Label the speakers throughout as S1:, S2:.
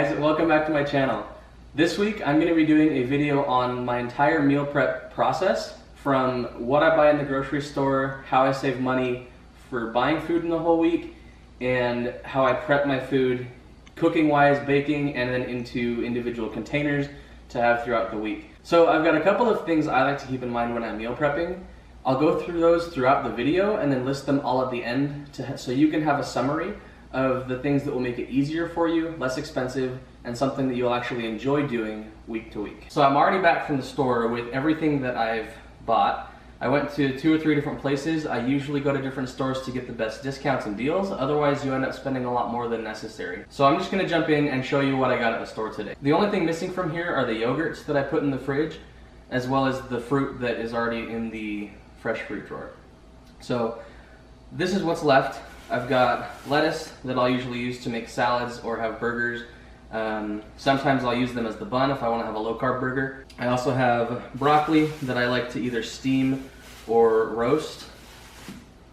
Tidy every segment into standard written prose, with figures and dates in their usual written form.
S1: guys, welcome back to my channel. This week I'm going to be doing a video on my entire meal prep process, from what I buy in the grocery store, how I save money for buying food in the whole week, and how I prep my food cooking wise, baking, and then into individual containers to have throughout the week. So I've got a couple of things I like to keep in mind when I'm meal prepping. I'll go through those throughout the video and then list them all at the end so you can have a summary of the things that will make it easier for you, less expensive, and something that you'll actually enjoy doing week to week. So I'm already back from the store with everything that I've bought. I went to 2 or 3 different places. I usually go to different stores to get the best discounts and deals, otherwise you end up spending a lot more than necessary. So I'm just gonna jump in and show you what I got at the store today. The only thing missing from here are the yogurts that I put in the fridge, as well as the fruit that is already in the fresh fruit drawer. So this is what's left. I've got lettuce that I'll usually use to make salads or have burgers. Sometimes I'll use them as the bun if I want to have a low-carb burger. I also have broccoli that I like to either steam or roast.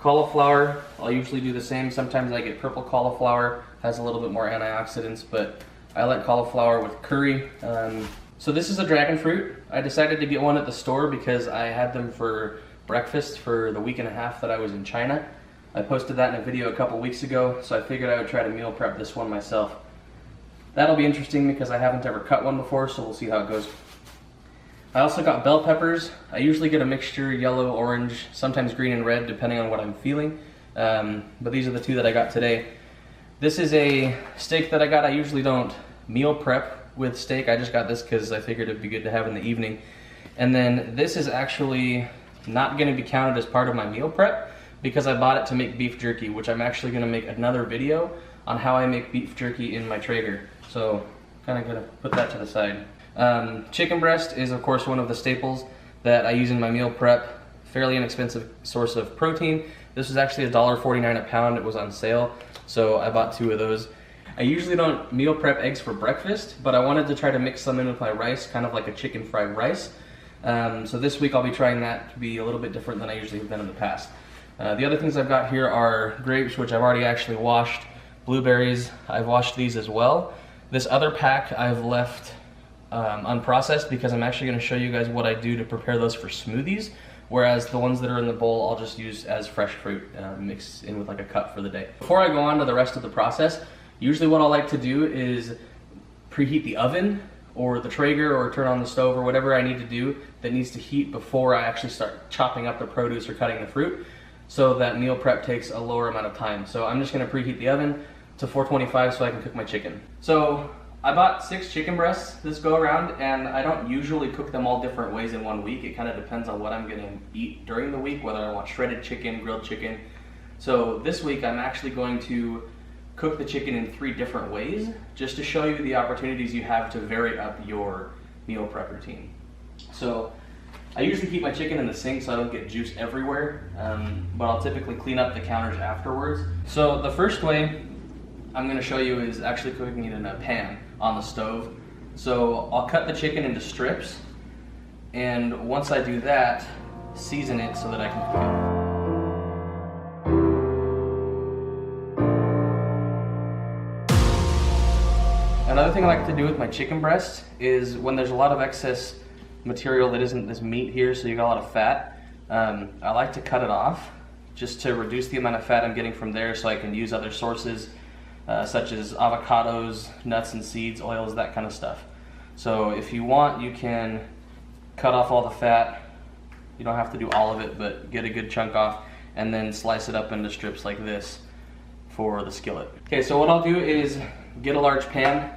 S1: Cauliflower, I'll usually do the same. Sometimes I get purple cauliflower, has a little bit more antioxidants, but I like cauliflower with curry. So this is a dragon fruit. I decided to get one at the store because I had them for breakfast for the week and a half that I was in China. I posted that in a video a couple weeks ago, so I figured I would try to meal prep this one myself. That'll be interesting because I haven't ever cut one before, so we'll see how it goes. I also got bell peppers. I usually get a mixture, yellow, orange, sometimes green and red, depending on what I'm feeling. But these are the 2 that I got today. This is a steak that I got. I usually don't meal prep with steak. I just got this because I figured it'd be good to have in the evening. And then this is actually not going to be counted as part of my meal prep, because I bought it to make beef jerky, which I'm actually going to make another video on how I make beef jerky in my Traeger. So kind of going to put that to the side. Chicken breast is of course one of the staples that I use in my meal prep. Fairly inexpensive source of protein. This was actually $1.49 a pound. It was on sale, so I bought 2 of those. I usually don't meal prep eggs for breakfast, but I wanted to try to mix some in with my rice, kind of like a chicken fried rice. So this week I'll be trying that to be a little bit different than I usually have done in the past. The other things I've got here are grapes, which I've already actually washed. Blueberries, I've washed these as well. This other pack I've left unprocessed because I'm actually going to show you guys what I do to prepare those for smoothies, whereas the ones that are in the bowl I'll just use as fresh fruit mixed in with like a cup for the day. Before I go on to the rest of the process, usually what I like to do is preheat the oven or the Traeger or turn on the stove or whatever I need to do that needs to heat before I actually start chopping up the produce or cutting the fruit, so that meal prep takes a lower amount of time. So I'm just gonna preheat the oven to 425 so I can cook my chicken. So I bought 6 chicken breasts this go around, and I don't usually cook them all different ways in one week. It kind of depends on what I'm gonna eat during the week, whether I want shredded chicken, grilled chicken. So this week I'm actually going to cook the chicken in 3 different ways, just to show you the opportunities you have to vary up your meal prep routine. So I usually keep my chicken in the sink so I don't get juice everywhere, but I'll typically clean up the counters afterwards. So the first way I'm going to show you is actually cooking it in a pan on the stove. So I'll cut the chicken into strips, and once I do that, season it so that I can cook it. Another thing I like to do with my chicken breast is when there's a lot of excess material that isn't this meat here, so you got a lot of fat, I like to cut it off just to reduce the amount of fat I'm getting from there, so I can use other sources such as avocados, nuts and seeds, oils, that kind of stuff. So if you want, you can cut off all the fat. You don't have to do all of it, but get a good chunk off and then slice it up into strips like this for the skillet. Okay, so what I'll do is get a large pan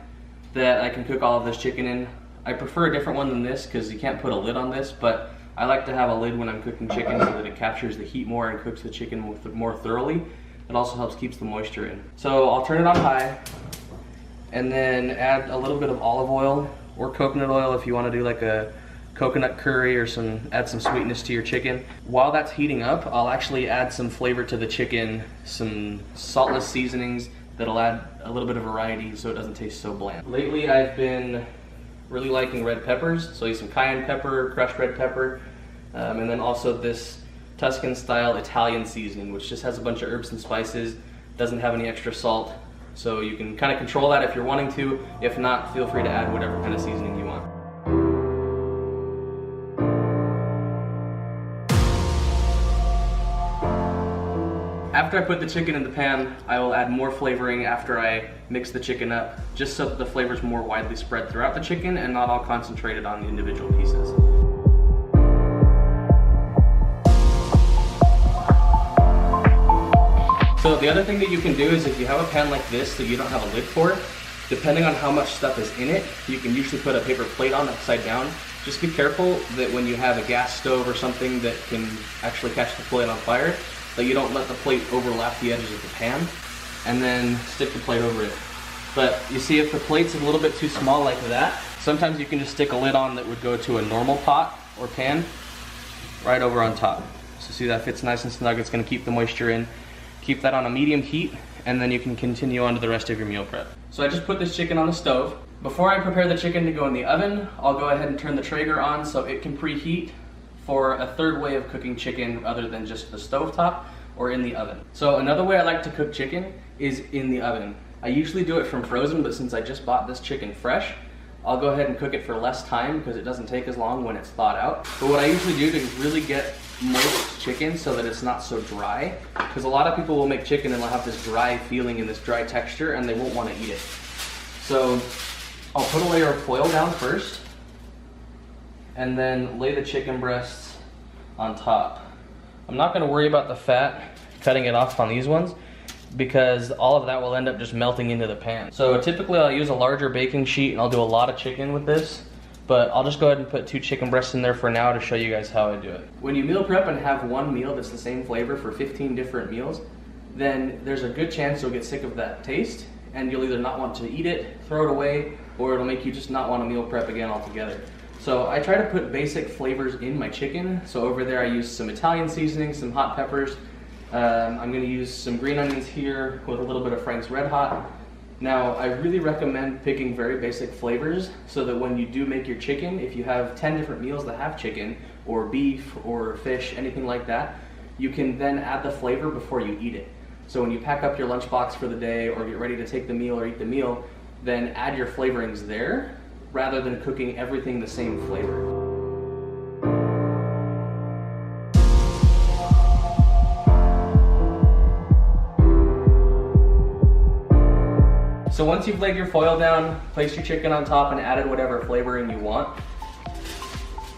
S1: that I can cook all of this chicken in. I prefer a different one than this because you can't put a lid on this, but I like to have a lid when I'm cooking chicken so that it captures the heat more and cooks the chicken more thoroughly. It also helps keep the moisture in. So I'll turn it on high and then add a little bit of olive oil or coconut oil if you want to do like a coconut curry or add some sweetness to your chicken. While that's heating up, I'll actually add some flavor to the chicken, some saltless seasonings that'll add a little bit of variety so it doesn't taste so bland. Lately I've been really liking red peppers, so I use some cayenne pepper, crushed red pepper, and then also this Tuscan style Italian seasoning, which just has a bunch of herbs and spices, doesn't have any extra salt, So you can kind of control that if you're wanting to. If not, feel free to add whatever kind of seasoning you want. After I put the chicken in the pan, I will add more flavoring after I mix the chicken up, just so that the flavor's more widely spread throughout the chicken and not all concentrated on the individual pieces. So the other thing that you can do is if you have a pan like this that you don't have a lid for, depending on how much stuff is in it, you can usually put a paper plate on upside down. Just be careful that when you have a gas stove or something that can actually catch the plate on fire, that you don't let the plate overlap the edges of the pan, and then stick the plate over it. But you see, if the plate's a little bit too small like that, sometimes you can just stick a lid on that would go to a normal pot or pan right over on top. So see, that fits nice and snug. It's gonna keep the moisture in. Keep that on a medium heat, and then you can continue on to the rest of your meal prep. So I just put this chicken on the stove. Before I prepare the chicken to go in the oven, I'll go ahead and turn the Traeger on so it can preheat for a third way of cooking chicken other than just the stovetop or in the oven. So another way I like to cook chicken is in the oven. I usually do it from frozen, but since I just bought this chicken fresh, I'll go ahead and cook it for less time because it doesn't take as long when it's thawed out. But what I usually do to really get moist chicken so that it's not so dry, because a lot of people will make chicken and they'll have this dry feeling and this dry texture and they won't want to eat it. So I'll put a layer of foil down first and then lay the chicken breasts on top. I'm not going to worry about the fat, cutting it off on these ones, because all of that will end up just melting into the pan. So typically I'll use a larger baking sheet and I'll do a lot of chicken with this, but I'll just go ahead and put 2 chicken breasts in there for now to show you guys how I do it. When you meal prep and have one meal that's the same flavor for 15 different meals, then there's a good chance you'll get sick of that taste and you'll either not want to eat it, throw it away, or it'll make you just not want to meal prep again altogether. So I try to put basic flavors in my chicken. So over there I use some Italian seasoning, some hot peppers. I'm going to use some green onions here with a little bit of Frank's Red Hot. Now I really recommend picking very basic flavors so that when you do make your chicken, if you have 10 different meals that have chicken or beef or fish, anything like that, you can then add the flavor before you eat it. So when you pack up your lunchbox for the day or get ready to take the meal or eat the meal, then add your flavorings there rather than cooking everything the same flavor. So once you've laid your foil down, place your chicken on top and added whatever flavoring you want.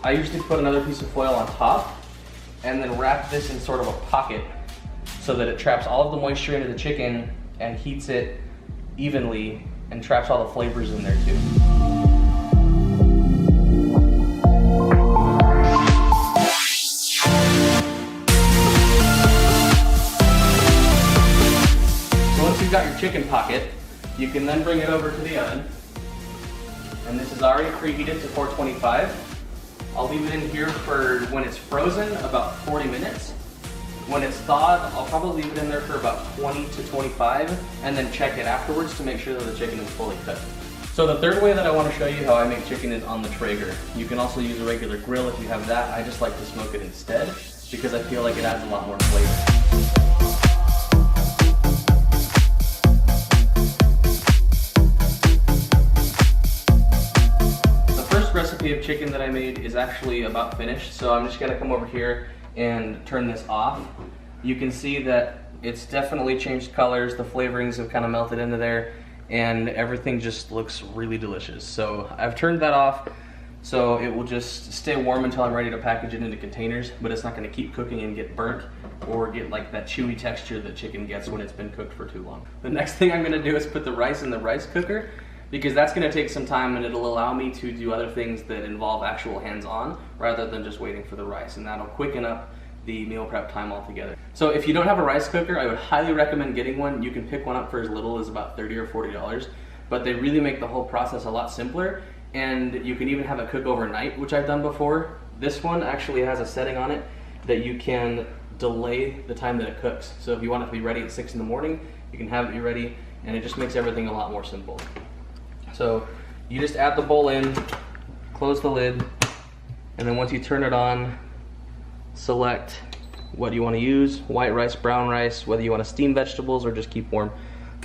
S1: I usually put another piece of foil on top and then wrap this in sort of a pocket so that it traps all of the moisture into the chicken and heats it evenly and traps all the flavors in there too. So once you've got your chicken pocket, you can then bring it over to the oven. And this is already preheated to 425. I'll leave it in here for when it's frozen, about 40 minutes. When it's thawed, I'll probably leave it in there for about 20 to 25 and then check it afterwards to make sure that the chicken is fully cooked. So the third way that I want to show you how I make chicken is on the Traeger. You can also use a regular grill if you have that. I just like to smoke it instead because I feel like it adds a lot more flavor. Recipe of chicken that I made is actually about finished, so I'm just gonna come over here and turn this off. You can see that it's definitely changed colors, the flavorings have kind of melted into there, and everything just looks really delicious. So I've turned that off so it will just stay warm until I'm ready to package it into containers, but it's not gonna keep cooking and get burnt or get like that chewy texture that chicken gets when it's been cooked for too long. The next thing I'm gonna do is put the rice in the rice cooker, because that's going to take some time and it'll allow me to do other things that involve actual hands-on rather than just waiting for the rice, and that'll quicken up the meal prep time altogether. So if you don't have a rice cooker, I would highly recommend getting one. You can pick one up for as little as about $30 or $40, but they really make the whole process a lot simpler, and you can even have it cook overnight, which I've done before. This one actually has a setting on it that you can delay the time that it cooks. So if you want it to be ready at 6 in the morning, you can have it be ready, and it just makes everything a lot more simple. So you just add the bowl in, close the lid, and then once you turn it on, select what you want to use, white rice, brown rice, whether you want to steam vegetables or just keep warm.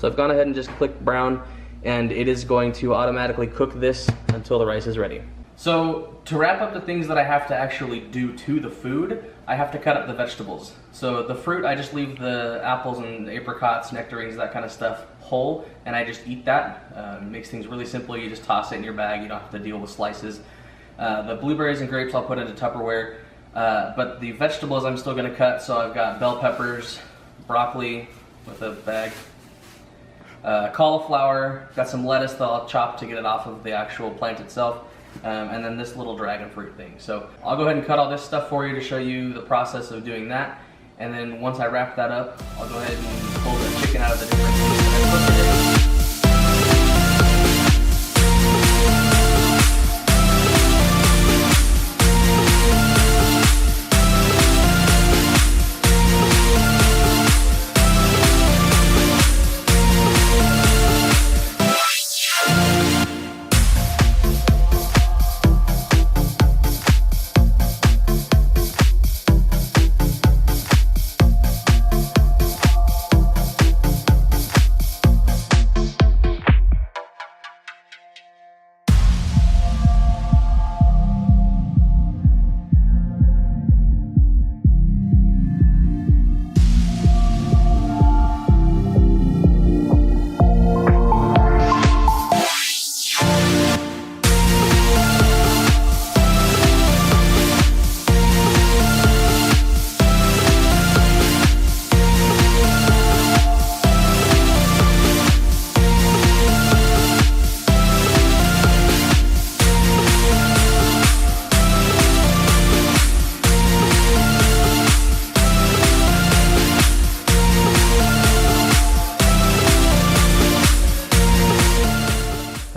S1: So So I've gone ahead and just clicked brown, and it is going to automatically cook this until the rice is ready. So to wrap up the things that I have to actually do to the food, I have to cut up the vegetables. So the fruit, I just leave the apples and apricots, nectarines, that kind of stuff whole, and I just eat that. Makes things really simple. You just toss it in your bag. You don't have to deal with slices. The blueberries and grapes I'll put into Tupperware, but the vegetables I'm still going to cut. So I've got bell peppers, broccoli with a bag, cauliflower, got some lettuce that I'll chop to get it off of the actual plant itself. And then this little dragon fruit thing. So I'll go ahead and cut all this stuff for you to show you the process of doing that. And then once I wrap that up, I'll go ahead and pull the chicken out of the different pieces and cook it.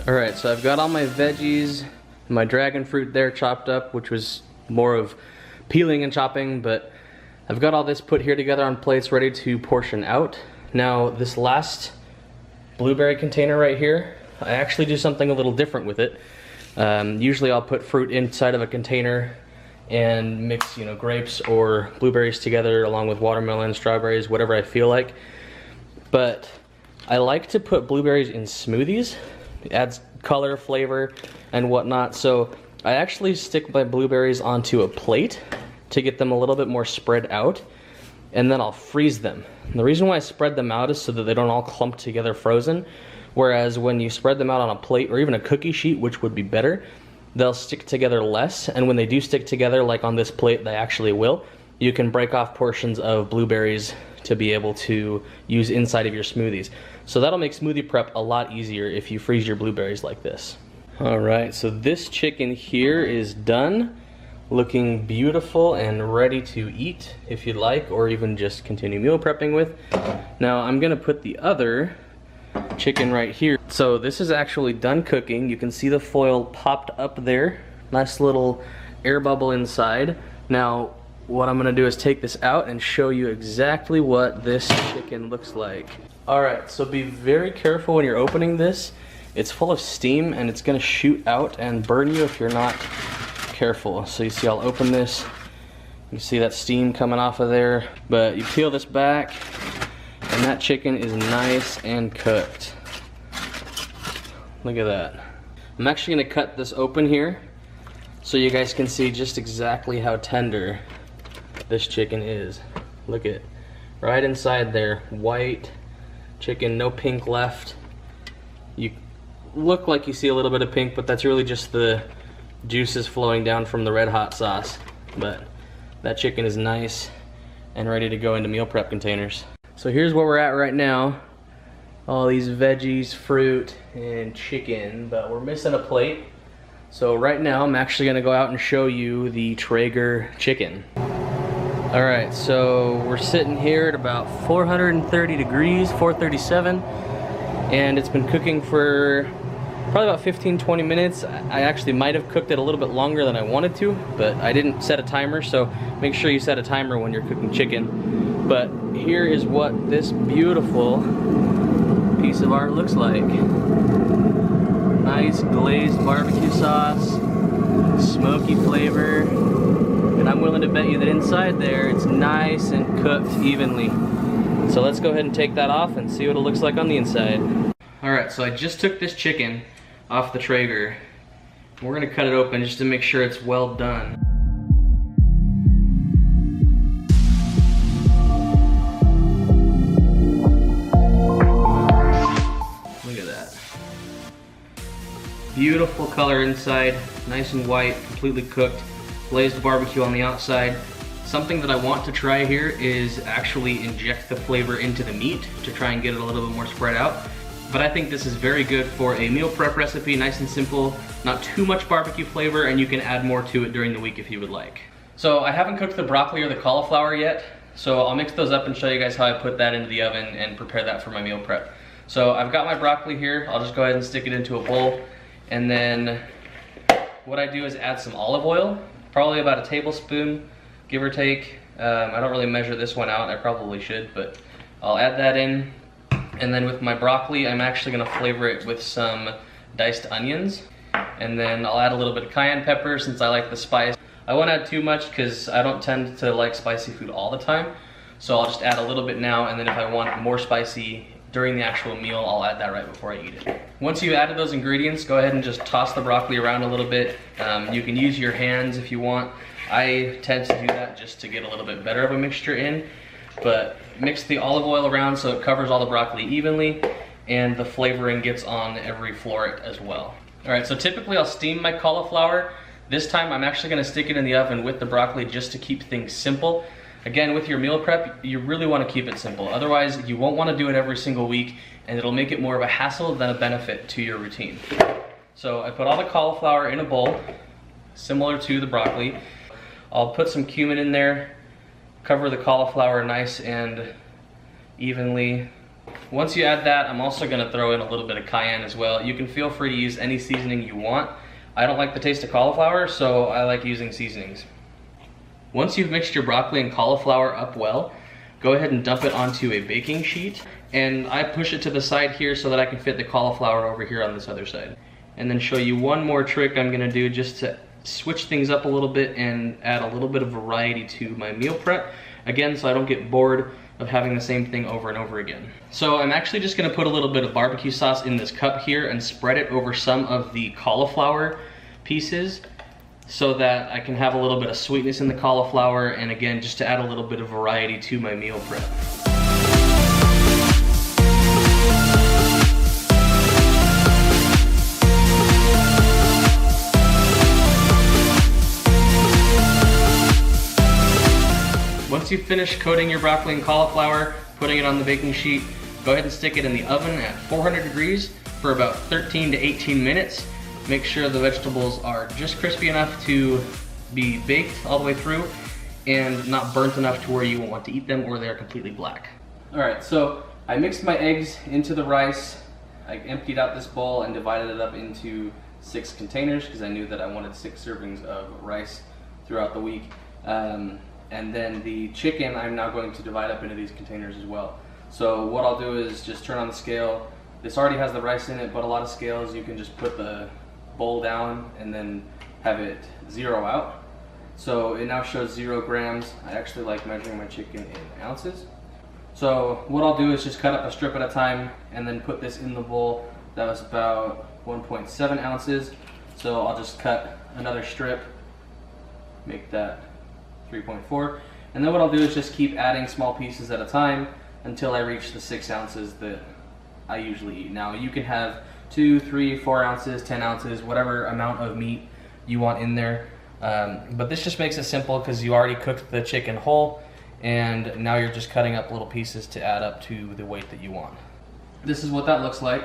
S1: Alright, so I've got all my veggies, my dragon fruit there chopped up, which was more of peeling and chopping, but I've got all this put here together on plates ready to portion out. Now this last blueberry container right here, I actually do something a little different with it. Usually I'll put fruit inside of a container and mix, grapes or blueberries together along with watermelon, strawberries, whatever I feel like. But I like to put blueberries in smoothies. It adds color, flavor, and whatnot. So I actually stick my blueberries onto a plate to get them a little bit more spread out, and then I'll freeze them. And the reason why I spread them out is so that they don't all clump together frozen, whereas when you spread them out on a plate or even a cookie sheet, which would be better, they'll stick together less, and when they do stick together, like on this plate they actually will, you can break off portions of blueberries to be able to use inside of your smoothies. So that'll make smoothie prep a lot easier if you freeze your blueberries like this. Alright, so this chicken here is done, looking beautiful and ready to eat if you'd like, or even just continue meal prepping with. Now I'm gonna put the other chicken right here. So this is actually done cooking. You can see the foil popped up there. Nice little air bubble inside. Now what I'm gonna do is take this out and show you exactly what this chicken looks like. Alright, so be very careful when you're opening this. It's full of steam and it's gonna shoot out and burn you if you're not careful. So you see, I'll open this. You can see that steam coming off of there. But you peel this back and that chicken is nice and cooked. Look at that. I'm actually gonna cut this open here so you guys can see just exactly how tender this chicken is. Look at right inside there, white chicken, no pink left. You look like you see a little bit of pink, but that's really just the juices flowing down from the red hot sauce. But that chicken is nice and ready to go into meal prep containers. So here's where we're at right now. All these veggies, fruit, and chicken, but we're missing a plate. So right now I'm actually gonna go out and show you the Traeger chicken. Alright, so we're sitting here at about 430 degrees, 437, and it's been cooking for probably about 15-20 minutes. I actually might have cooked it a little bit longer than I wanted to, but I didn't set a timer, so make sure you set a timer when you're cooking chicken. But here is what this beautiful piece of art looks like. Nice glazed barbecue sauce, smoky flavor. And I'm willing to bet you that inside there it's nice and cooked evenly. So let's go ahead and take that off and see what it looks like on the inside. All right, so I just took this chicken off the Traeger. We're gonna cut it open just to make sure it's well done. Look at that. Beautiful color inside, nice and white, completely cooked, glazed barbecue on the outside. Something that I want to try here is actually inject the flavor into the meat to try and get it a little bit more spread out. But I think this is very good for a meal prep recipe, nice and simple, not too much barbecue flavor, and you can add more to it during the week if you would like. So I haven't cooked the broccoli or the cauliflower yet, so I'll mix those up and show you guys how I put that into the oven and prepare that for my meal prep. So I've got my broccoli here. I'll just go ahead and stick it into a bowl, and then what I do is add some olive oil, probably about a tablespoon, give or take. I don't really measure this one out, I probably should, but I'll add that in. And then with my broccoli, I'm actually gonna flavor it with some diced onions. And then I'll add a little bit of cayenne pepper since I like the spice. I won't add too much because I don't tend to like spicy food all the time. So I'll just add a little bit now, and then if I want more spicy during the actual meal, I'll add that right before I eat it. Once you've added those ingredients, go ahead and just toss the broccoli around a little bit. You can use your hands if you want. I tend to do that just to get a little bit better of a mixture in. But mix the olive oil around so it covers all the broccoli evenly, and the flavoring gets on every floret as well. All right, so typically I'll steam my cauliflower. This time I'm actually gonna stick it in the oven with the broccoli just to keep things simple. Again, with your meal prep, you really wanna keep it simple. Otherwise, you won't wanna do it every single week, and it'll make it more of a hassle than a benefit to your routine. So I put all the cauliflower in a bowl, similar to the broccoli. I'll put some cumin in there, cover the cauliflower nice and evenly. Once you add that, I'm also gonna throw in a little bit of cayenne as well. You can feel free to use any seasoning you want. I don't like the taste of cauliflower, so I like using seasonings. Once you've mixed your broccoli and cauliflower up well, go ahead and dump it onto a baking sheet. And I push it to the side here so that I can fit the cauliflower over here on this other side. And then show you one more trick I'm gonna do just to switch things up a little bit and add a little bit of variety to my meal prep. Again, so I don't get bored of having the same thing over and over again. So I'm actually just gonna put a little bit of barbecue sauce in this cup here and spread it over some of the cauliflower pieces so that I can have a little bit of sweetness in the cauliflower, and again, just to add a little bit of variety to my meal prep. Once you've finished coating your broccoli and cauliflower, putting it on the baking sheet, go ahead and stick it in the oven at 400 degrees for about 13 to 18 minutes. Make sure the vegetables are just crispy enough to be baked all the way through and not burnt enough to where you won't want to eat them or they're completely black. All right, so I mixed my eggs into the rice. I emptied out this bowl and divided it up into 6 containers because I knew that I wanted 6 servings of rice throughout the week. And then the chicken I'm now going to divide up into these containers as well. So what I'll do is just turn on the scale. This already has the rice in it, but a lot of scales you can just put the bowl down and then have it zero out. So it now shows 0 grams. I actually like measuring my chicken in ounces. So what I'll do is just cut up a strip at a time and then put this in the bowl. That was about 1.7 ounces. So I'll just cut another strip, make that 3.4, and then what I'll do is just keep adding small pieces at a time until I reach the 6 ounces that I usually eat. Now you can have 2, 3, 4 ounces, 10 ounces, whatever amount of meat you want in there. But this just makes it simple because you already cooked the chicken whole, and now you're just cutting up little pieces to add up to the weight that you want. This is what that looks like.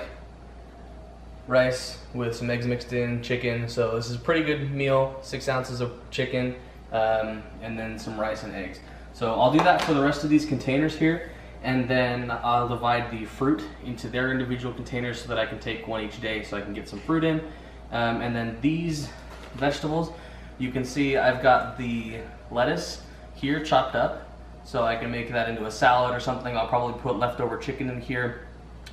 S1: Rice with some eggs mixed in, chicken. So this is a pretty good meal, 6 ounces of chicken. And then some rice and eggs. So I'll do that for the rest of these containers here, and then I'll divide the fruit into their individual containers so that I can take one each day so I can get some fruit in. And then these vegetables, you can see I've got the lettuce here chopped up so I can make that into a salad or something. I'll probably put leftover chicken in here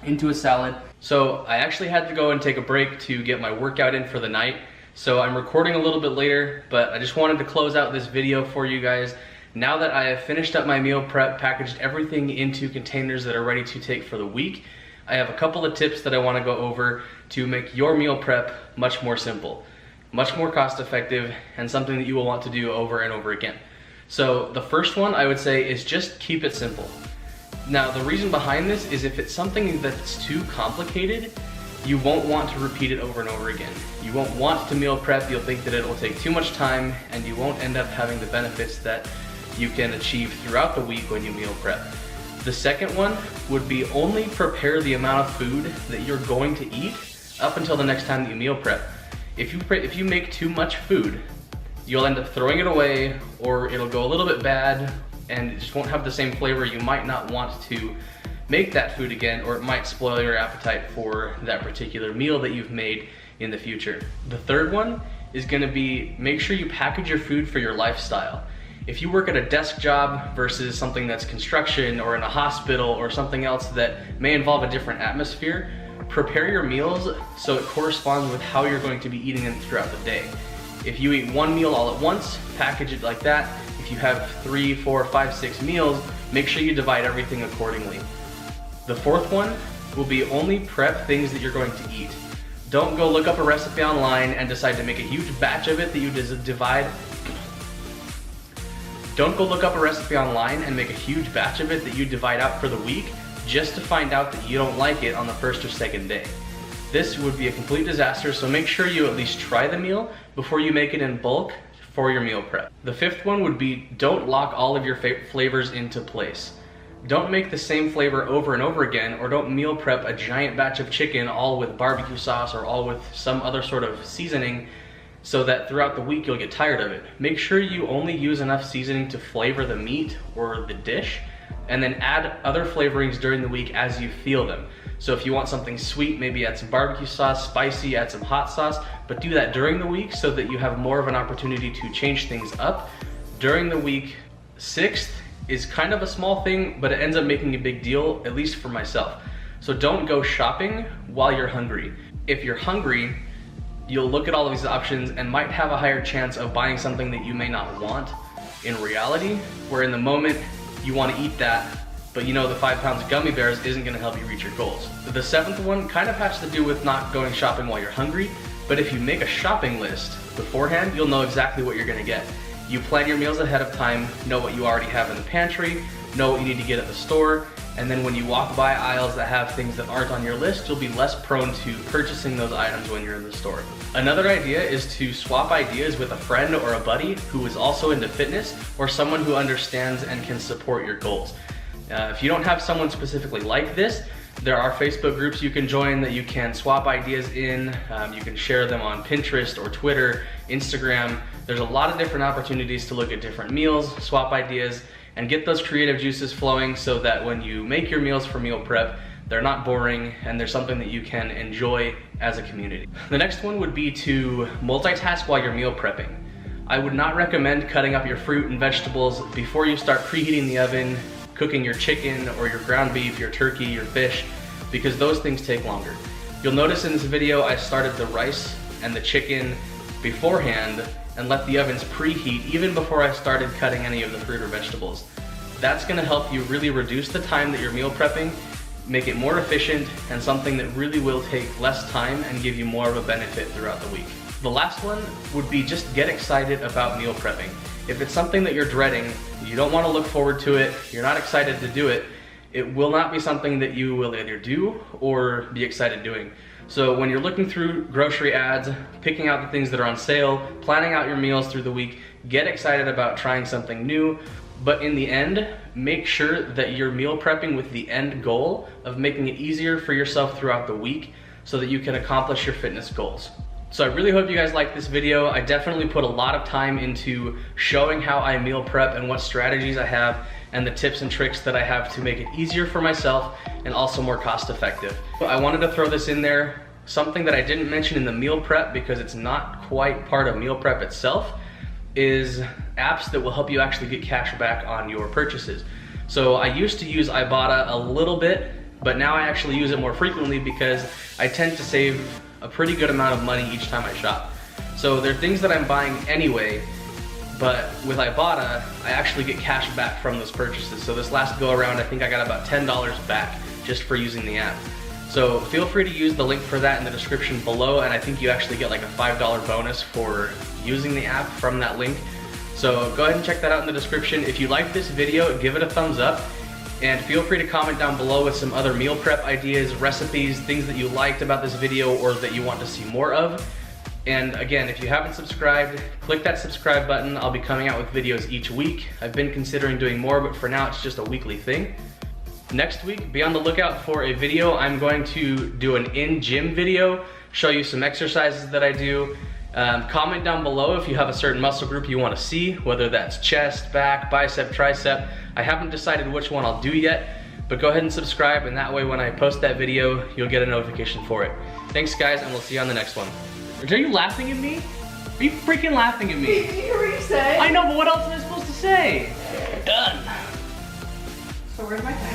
S1: into a salad. So I actually had to go and take a break to get my workout in for the night. So I'm recording a little bit later, but I just wanted to close out this video for you guys Now that I have finished up my meal prep, packaged everything into containers that are ready to take for the week, I have a couple of tips that I want to go over to make your meal prep much more simple, much more cost effective, and something that you will want to do over and over again. So the first one I would say is just keep it simple. Now the reason behind this is if it's something that's too complicated, you won't want to repeat it over and over again. You won't want to meal prep, you'll think that it will take too much time, and you won't end up having the benefits that you can achieve throughout the week when you meal prep. The second one would be only prepare the amount of food that you're going to eat up until the next time that you meal prep. If you make too much food, you'll end up throwing it away, or it'll go a little bit bad and it just won't have the same flavor. You might not want to make that food again, or it might spoil your appetite for that particular meal that you've made in the future. The third one is gonna be make sure you package your food for your lifestyle. If you work at a desk job versus something that's construction or in a hospital or something else that may involve a different atmosphere, prepare your meals so it corresponds with how you're going to be eating them throughout the day. If you eat one meal all at once, package it like that. If you have 3, 4, 5, 6 meals, make sure you divide everything accordingly. The fourth one will be only prep things that you're going to eat. Don't go look up a recipe online and decide to make a huge batch of it that you divide. Don't go look up a recipe online and make a huge batch of it that you divide out for the week just to find out that you don't like it on the first or second day. This would be a complete disaster, so make sure you at least try the meal before you make it in bulk for your meal prep. The fifth one would be don't lock all of your flavors into place. Don't make the same flavor over and over again, or don't meal prep a giant batch of chicken all with barbecue sauce or all with some other sort of seasoning so that throughout the week you'll get tired of it. Make sure you only use enough seasoning to flavor the meat or the dish, and then add other flavorings during the week as you feel them. So if you want something sweet, maybe add some barbecue sauce, spicy, add some hot sauce, but do that during the week so that you have more of an opportunity to change things up during the week. Sixth is kind of a small thing, but it ends up making a big deal, at least for myself. So don't go shopping while you're hungry. If you're hungry, you'll look at all of these options and might have a higher chance of buying something that you may not want in reality, where in the moment you want to eat that, but you know the 5 pounds of gummy bears isn't going to help you reach your goals. The seventh one kind of has to do with not going shopping while you're hungry, but if you make a shopping list beforehand, you'll know exactly what you're going to get. You plan your meals ahead of time, know what you already have in the pantry, know what you need to get at the store, and then when you walk by aisles that have things that aren't on your list, you'll be less prone to purchasing those items when you're in the store. Another idea is to swap ideas with a friend or a buddy who is also into fitness, or someone who understands and can support your goals. If you don't have someone specifically like this, there are Facebook groups you can join that you can swap ideas in. You can share them on Pinterest or Twitter, Instagram. There's a lot of different opportunities to look at different meals, swap ideas, and get those creative juices flowing so that when you make your meals for meal prep, they're not boring and they're something that you can enjoy as a community. The next one would be to multitask while you're meal prepping. I would not recommend cutting up your fruit and vegetables before you start preheating the oven, cooking your chicken or your ground beef, your turkey, your fish, because those things take longer. You'll notice in this video I started the rice and the chicken beforehand and let the ovens preheat even before I started cutting any of the fruit or vegetables. That's gonna help you really reduce the time that you're meal prepping, make it more efficient, and something that really will take less time and give you more of a benefit throughout the week. The last one would be just get excited about meal prepping. If it's something that you're dreading, you don't want to look forward to it, you're not excited to do it, it will not be something that you will either do or be excited doing. So when you're looking through grocery ads, picking out the things that are on sale, planning out your meals through the week, get excited about trying something new, but in the end, make sure that you're meal prepping with the end goal of making it easier for yourself throughout the week so that you can accomplish your fitness goals. So I really hope you guys liked this video. I definitely put a lot of time into showing how I meal prep and what strategies I have and the tips and tricks that I have to make it easier for myself and also more cost effective. I wanted to throw this in there, something that I didn't mention in the meal prep because it's not quite part of meal prep itself, is apps that will help you actually get cash back on your purchases. So I used to use Ibotta a little bit, but now I actually use it more frequently because I tend to save a pretty good amount of money each time I shop. So they're things that I'm buying anyway, but with Ibotta, I actually get cash back from those purchases. So this last go around, I think I got about $10 back just for using the app. So feel free to use the link for that in the description below, and I think you actually get like a $5 bonus for using the app from that link. So go ahead and check that out in the description. If you liked this video, give it a thumbs up, and feel free to comment down below with some other meal prep ideas, recipes, things that you liked about this video or that you want to see more of. And again, if you haven't subscribed, click that subscribe button. I'll be coming out with videos each week. I've been considering doing more, but for now it's just a weekly thing. Next week, be on the lookout for a video. I'm going to do an in-gym video, show you some exercises that I do. Comment down below if you have a certain muscle group you want to see, whether that's chest, back, bicep, tricep. I haven't decided which one I'll do yet, but go ahead and subscribe, and that way when I post that video, you'll get a notification for it. Thanks guys, and we'll see you on the next one. Are you laughing at me? Are you freaking laughing at me?
S2: Did you hear what you said?
S1: I know, but what else am I supposed to say? Done.
S2: So where's my pen?